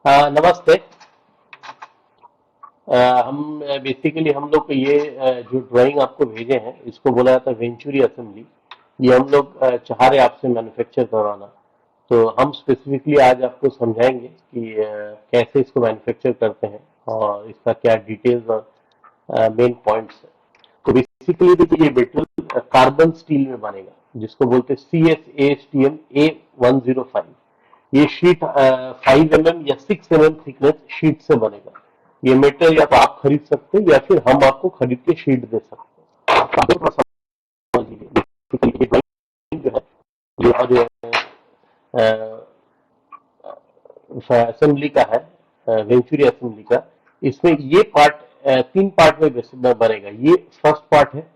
नमस्ते। हम बेसिकली हम लोग ये जो ड्राइंग आपको भेजे हैं इसको बोला जाता है वेंचुरी असेंबली। ये हम लोग चाह रहे आपसे मैन्युफैक्चर करवाना। तो हम स्पेसिफिकली आज आपको समझाएंगे कि कैसे इसको मैन्युफैक्चर करते हैं और इसका क्या डिटेल्स और मेन पॉइंट्स है। तो बेसिकली देखिए ये मेटेरियल कार्बन स्टील में बनेगा जिसको बोलते हैं CSASTM A105। ये शीट 5 mm या 6 mm थिकनेस शीट से बनेगा। ये मेटेरियल या तो आप खरीद सकते हैं या फिर हम आपको खरीद के शीट दे सकते हैं। तो आगे थोड़ा समझ लीजिए। बेसिकली ये ड्राइंग जो है ये और जो है असेंबली का है, वेंचुरी असेंबली का। इसमें ये पार्ट 3 पार्ट में बनेगा। ये फर्स्ट पार्ट है,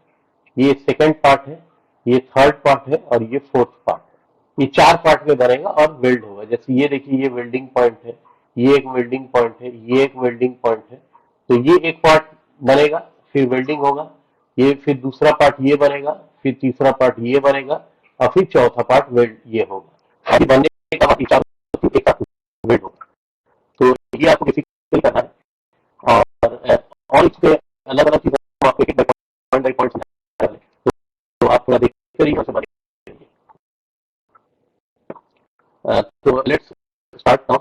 ये सेकंड पार्ट है, ये थर्ड पार्ट है और ये फोर्थ पार्ट है। ये 4 पार्ट में बनेगा और वेल्ड होगा। जैसे ये देखिए ये वेल्डिंग पॉइंट है, ये एक वेल्डिंग पॉइंट है, ये एक वेल्डिंग पॉइंट है। तो ये एक पार्ट बनेगा, फिर वेल्डिंग होगा, ये फिर दूसरा पार्ट ये बनेगा, फिर तीसरा पार्ट ये बनेगा और फिर चौथा पार्ट वेल्ड ये होगा। और बनने का बाद ये चारों एक साथ वेल्ड होगा। तो ये आपको बेसिकली करना है। और इस पे अलग अलग चीजें हम आपको एक पॉइंट बाई पॉइंट समझा रहे हैं। तो आप थोड़ा देखकर ही हमसे बनेंगे। तो लेट्स स्टार्ट नाउ।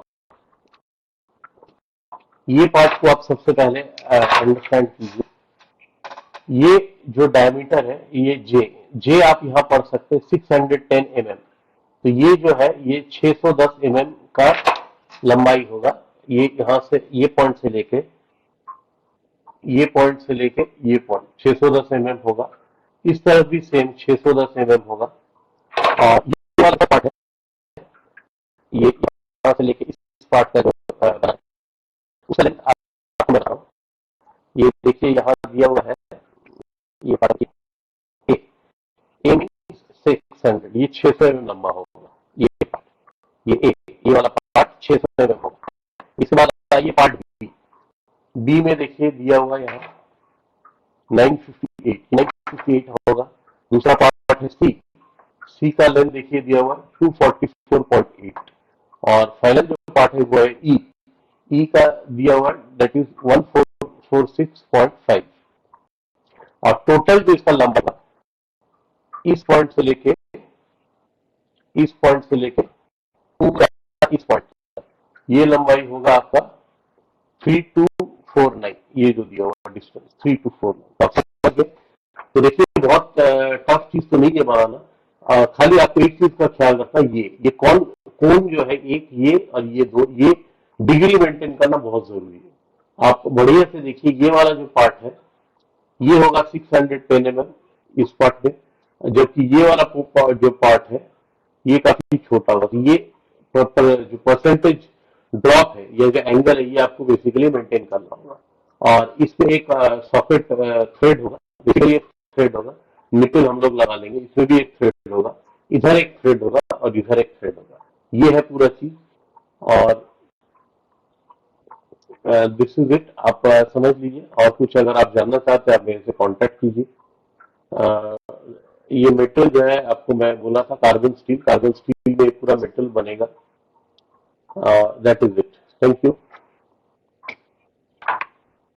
ये पार्ट को आप सबसे पहले अंडरस्टैंड कीजिए। ये जो डायमीटर है ये जे जे आप यहाँ पढ़ सकते हैं 610 mm। तो ये जो है ये 610 mm का लंबाई होगा। ये यहाँ से ये पॉइंट से लेके ये पॉइंट से लेके ये पॉइंट 610 mm होगा। इस तरफ भी सेम 610 mm होगा। और ये वाला पार्ट है, ये यहाँ से लेके इस पार्ट का जो उसका लेंथ आपको बता रहा हूँ। ये देखिए यहाँ दिया हुआ है, ये पार्ट ए ए मीन 600, ये 600 mm लंबा होगा। ये पार्ट, ये ए, ये वाला पार्ट 600 mm होगा। इसके बाद आइए पार्ट बी। बी में देखिए दिया हुआ यहाँ 958 होगा। दूसरा पार्ट है सी। सी का लेंथ देखिए दिया हुआ 244.8। और फाइनल जो पार्ट है वो है ई। ई का दिया हुआ दैट इज 1446.5। और टोटल जो इसका लंबा इस पॉइंट से लेके इस पॉइंट से लेके पूरा इस पॉइंट, ये लंबाई होगा आपका 3249। ये जो दिया हुआ डिस्टेंस 3249 आप समझ गए। तो देखिए बहुत टफ चीज तो नहीं है बनाना। खाली आपको एक चीज का ख्याल रखना, ये कौन कौन जो है एक ये और ये दो, ये डिग्री मेंटेन करना बहुत जरूरी है। आप बढ़िया से देखिए ये वाला जो पार्ट है ये होगा 610 mm इस पार्ट में, जबकि ये वाला जो पार्ट है ये काफी छोटा होगा। तो ये जो परसेंटेज ड्रॉप है, ये जो एंगल है, ये आपको बेसिकली मेंटेन करना होगा। और इसमें एक सॉकेट थ्रेड होगा, बेसिकली एक थ्रेड होगा, निकल हम लोग लगा लेंगे। इसमें भी एक थ्रेड होगा, इधर एक थ्रेड होगा और इधर एक थ्रेड होगा। ये है पूरा चीज। और दिस इज इट। आप समझ लीजिए। और कुछ अगर आप जानना चाहते हैं आप मेरे से कांटेक्ट कीजिए। अ, ये मेटल जो है आपको मैं बोला था कार्बन स्टील में पूरा मेटल बनेगा। That is it. Thank you.